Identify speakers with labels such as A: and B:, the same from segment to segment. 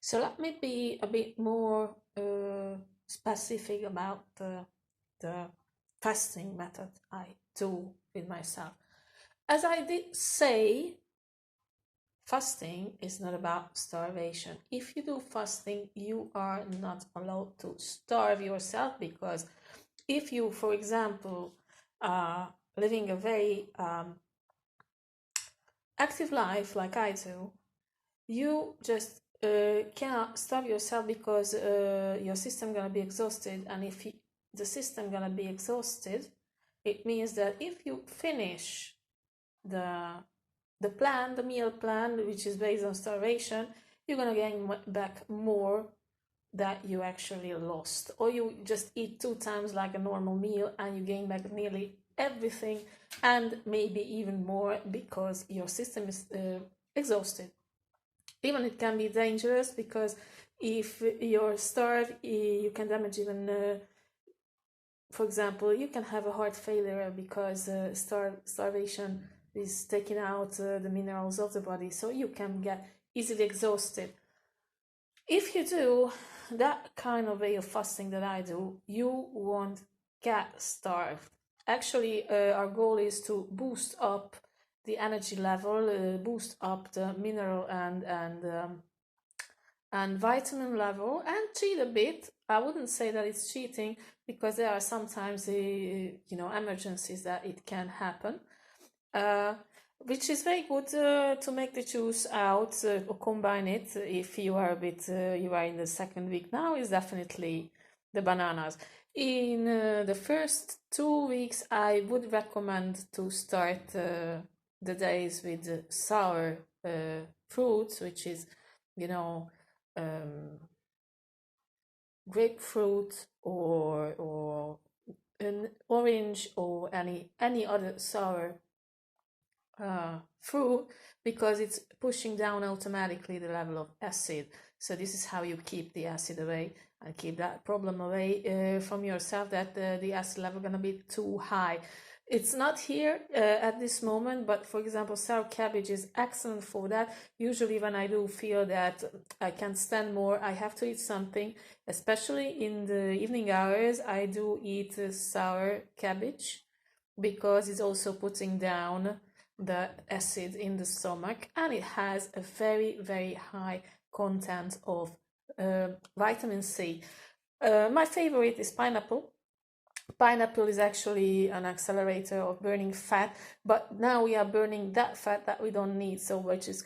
A: So let me be a bit more specific about the fasting method I do with myself. As I did say, fasting is not about starvation. If you do fasting, you are not allowed to starve yourself, because if you, for example, are living a very active life like I do, you just cannot stop yourself, because your system gonna be exhausted. And if the system gonna be exhausted, it means that if you finish the the meal plan, which is based on starvation, you're gonna gain back more that you actually lost. Or you just eat 2 times like a normal meal and you gain back nearly everything, and maybe even more, because your system is exhausted. Even it can be dangerous, because if you're starved, you can damage even for example, you can have a heart failure, because starvation is taking out the minerals of the body, so you can get easily exhausted. If you do that kind of way of fasting that I do, you won't get starved. Actually, our goal is to boost up the energy level, boost up the mineral and vitamin level, and cheat a bit. I wouldn't say that it's cheating, because there are sometimes emergencies that it can happen, uh, which is very good to make the juice out or combine it. If you are you are in the second week now, is definitely the bananas. In the first 2 weeks, I would recommend to start the days with sour fruits, which is, you know, um, grapefruit or an orange, or any other sour fruit, because it's pushing down automatically the level of acid. So this is how you keep the acid away and keep that problem away from yourself, that the acid level gonna be too high. It's not here at this moment, but for example, sour cabbage is excellent for that. Usually when I do feel that I can't stand more, I have to eat something, especially in the evening hours, I do eat sour cabbage, because it's also putting down the acid in the stomach, and it has a very, very high content of vitamin C. My favorite is pineapple. Pineapple is actually an accelerator of burning fat, but now we are burning that fat that we don't need, so which is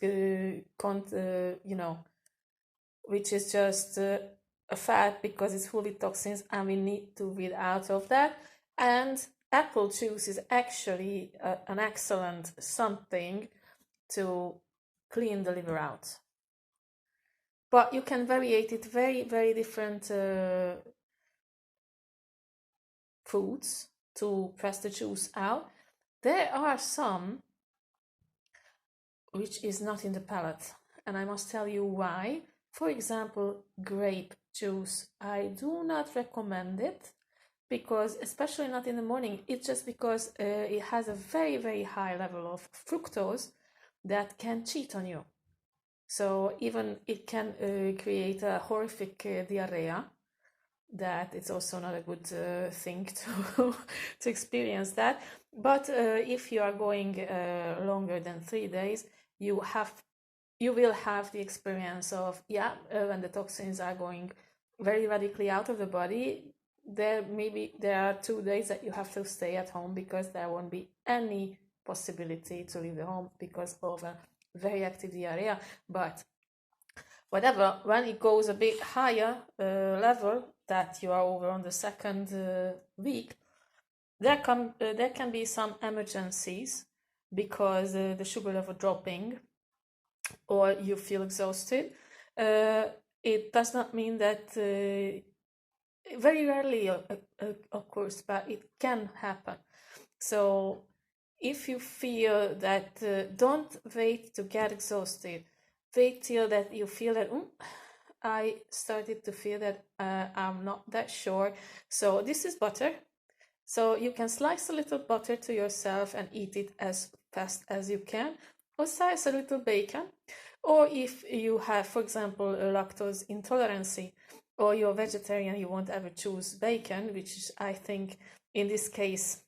A: which is just a fat, because it's full of toxins, and we need to rid out of that. And apple juice is actually an excellent something to clean the liver out. But you can variate it very, very different foods to press the juice out. There are some which is not in the palate, and I must tell you why. For example, grape juice. I do not recommend it, because especially not in the morning. It's just because it has a very, very high level of fructose that can cheat on you. So even it can create a horrific diarrhea, that it's also not a good thing to to experience that. But if you are going longer than 3 days, you will have the experience of, when the toxins are going very radically out of the body. There are 2 days that you have to stay at home, because there won't be any possibility to leave the home because of a very active diarrhea. But whatever, when it goes a bit higher level, that you are over on the second week, there can be some emergencies, because the sugar level dropping, or you feel exhausted. It does not mean that very rarely occurs, but it can happen. So if you feel that, don't wait to get exhausted. Wait till that you feel that, I started to feel that I'm not that sure. So this is butter. So you can slice a little butter to yourself and eat it as fast as you can, or slice a little bacon. Or if you have, for example, a lactose intolerance, or you're vegetarian, you won't ever choose bacon, which is, I think, in this case,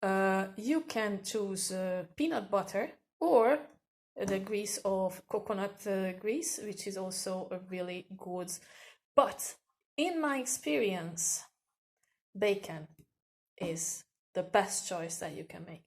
A: you can choose peanut butter or the grease of coconut grease, which is also a really good. But in my experience, bacon is the best choice that you can make.